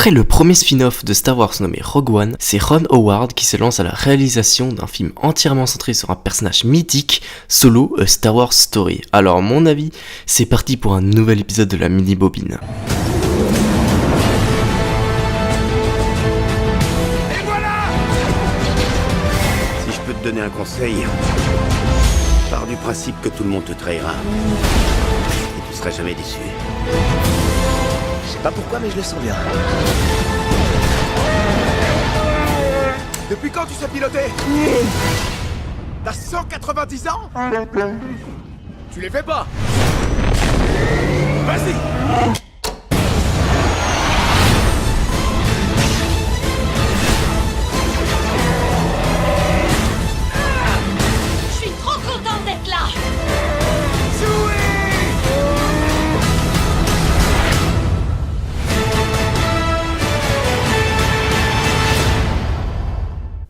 Après le premier spin-off de Star Wars nommé Rogue One, c'est Ron Howard qui se lance à la réalisation d'un film entièrement centré sur un personnage mythique, Solo, A Star Wars Story. Alors à mon avis, c'est parti pour un nouvel épisode de la mini-bobine. Et voilà! Si je peux te donner un conseil, pars du principe que tout le monde te trahira. Et tu seras jamais déçu. Je sais pas pourquoi, mais je le sens bien. Depuis quand tu sais piloter? T'as 190 ans? Tu les fais pas? Vas-y! Je suis trop contente d'être là!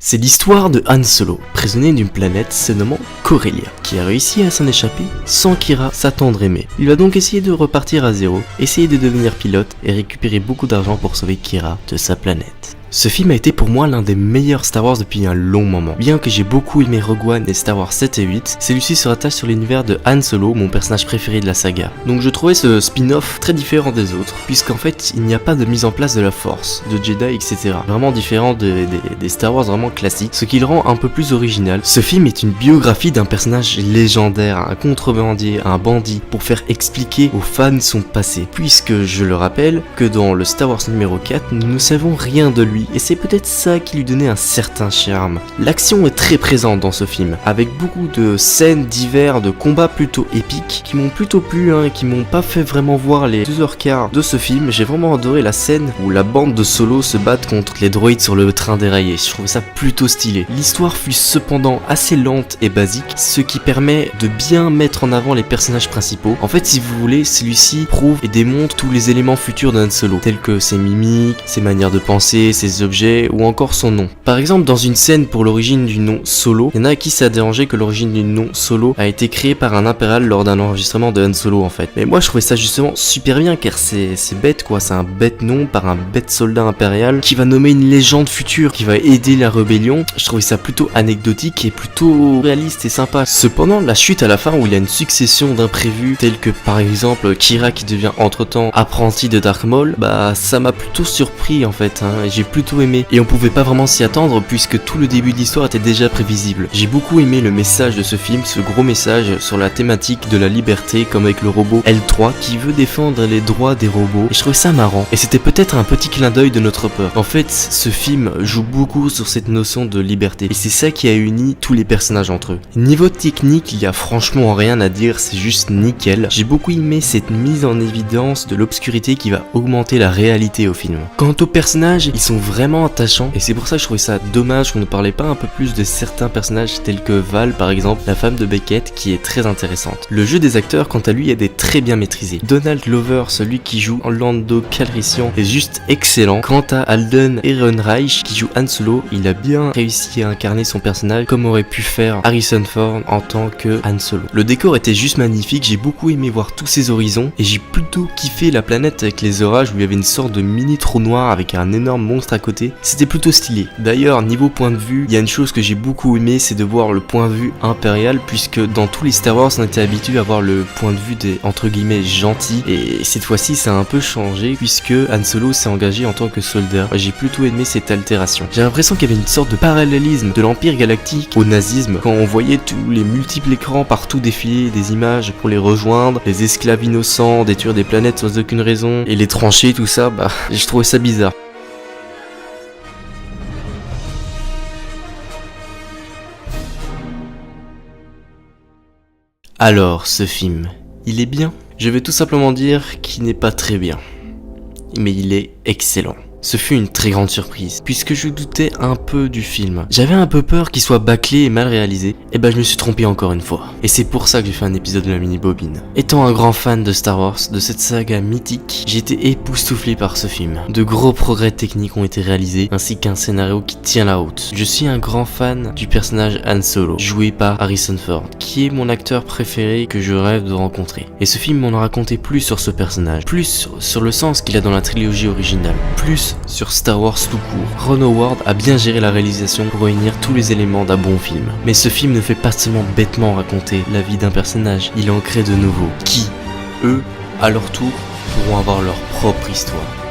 C'est l'histoire de Han Solo, prisonnier d'une planète se nommant Corellia, qui a réussi à s'en échapper sans qu'Hera, sa tendre aimée. Il va donc essayer de repartir à zéro, essayer de devenir pilote et récupérer beaucoup d'argent pour sauver Qi'ra de sa planète. Ce film a été pour moi l'un des meilleurs Star Wars depuis un long moment. Bien que j'ai beaucoup aimé Rogue One et Star Wars 7 et 8, celui-ci se rattache sur l'univers de Han Solo, mon personnage préféré de la saga. Donc je trouvais ce spin-off très différent des autres, puisqu'en fait il n'y a pas de mise en place de la Force, de Jedi, etc. Vraiment différent des Star Wars vraiment classiques, ce qui le rend un peu plus original. Ce film est une biographie d'un personnage légendaire, un contrebandier, un bandit, pour faire expliquer aux fans son passé. Puisque je le rappelle que dans le Star Wars numéro 4, nous ne savons rien de lui, et c'est peut-être ça qui lui donnait un certain charme. L'action est très présente dans ce film, avec beaucoup de scènes divers, de combats plutôt épiques, qui m'ont plutôt plu, et qui m'ont pas fait vraiment voir les 2h15 de ce film. J'ai vraiment adoré la scène où la bande de Solo se bat contre les droïdes sur le train déraillé, je trouve ça plutôt stylé. L'histoire fut cependant assez lente et basique, ce qui permet de bien mettre en avant les personnages principaux. En fait, si vous voulez, celui-ci prouve et démontre tous les éléments futurs de Han Solo, tels que ses mimiques, ses manières de penser, ses objets, ou encore son nom. Par exemple, dans une scène pour l'origine du nom Solo, il y en a à qui ça a dérangé que l'origine du nom Solo a été créée par un impérial lors d'un enregistrement de Han Solo en fait. Mais moi je trouvais ça justement super bien, car c'est bête quoi, c'est un bête nom par un bête soldat impérial qui va nommer une légende future qui va aider la rébellion. Je trouvais ça plutôt anecdotique et plutôt réaliste et sympa. Cependant, la chute à la fin où il y a une succession d'imprévus tels que par exemple Qi'ra qui devient entre-temps apprenti de Dark Maul, bah ça m'a plutôt surpris en fait, et j'ai plutôt aimé. Et on pouvait pas vraiment s'y attendre puisque tout le début de l'histoire était déjà prévisible. J'ai beaucoup aimé le message de ce film, ce gros message sur la thématique de la liberté, comme avec le robot L3 qui veut défendre les droits des robots, et je trouvais ça marrant. Et c'était peut-être un petit clin d'œil de notre peur. En fait, ce film joue beaucoup sur cette notion de liberté, et c'est ça qui a uni tous les personnages entre eux. Niveau technique, il y a franchement rien à dire, c'est juste nickel. J'ai beaucoup aimé cette mise en évidence de l'obscurité qui va augmenter la réalité au film. Quant aux personnages, ils sont vraiment attachant, et c'est pour ça que je trouvais ça dommage qu'on ne parlait pas un peu plus de certains personnages tels que Val par exemple, la femme de Beckett, qui est très intéressante. Le jeu des acteurs quant à lui est très bien maîtrisé. Donald Glover, celui qui joue Lando Calrissian, est juste excellent. Quant à Alden Ehrenreich qui joue Han Solo, il a bien réussi à incarner son personnage comme aurait pu faire Harrison Ford en tant que Han Solo. Le décor était juste magnifique, j'ai beaucoup aimé voir tous ces horizons, et j'ai plutôt kiffé la planète avec les orages où il y avait une sorte de mini trou noir avec un énorme monstre à côté. C'était plutôt stylé. D'ailleurs, niveau point de vue, il y a une chose que j'ai beaucoup aimé, c'est de voir le point de vue impérial, puisque dans tous les Star Wars, on était habitué à voir le point de vue des entre guillemets gentils, et cette fois-ci, ça a un peu changé, puisque Han Solo s'est engagé en tant que soldat. J'ai plutôt aimé cette altération. J'ai l'impression qu'il y avait une sorte de parallélisme de l'Empire galactique au nazisme, quand on voyait tous les multiples écrans partout défiler des images pour les rejoindre, les esclaves innocents détruire des planètes sans aucune raison, et les tranchées, tout ça, bah, je trouvais ça bizarre. Alors, ce film, il est bien? Je vais tout simplement dire qu'il n'est pas très bien, mais il est excellent. Ce fut une très grande surprise, puisque je doutais un peu du film. J'avais un peu peur qu'il soit bâclé et mal réalisé, et je me suis trompé encore une fois. Et c'est pour ça que j'ai fait un épisode de la mini-bobine. Étant un grand fan de Star Wars, de cette saga mythique, j'ai été époustouflé par ce film. De gros progrès techniques ont été réalisés, ainsi qu'un scénario qui tient la route. Je suis un grand fan du personnage Han Solo, joué par Harrison Ford, qui est mon acteur préféré que je rêve de rencontrer. Et ce film m'en a raconté plus sur ce personnage, plus sur le sens qu'il a dans la trilogie originale, plus culte sur Star Wars tout court. Ron Howard a bien géré la réalisation pour réunir tous les éléments d'un bon film. Mais ce film ne fait pas seulement bêtement raconter la vie d'un personnage, il en crée de nouveaux, qui, eux, à leur tour, pourront avoir leur propre histoire.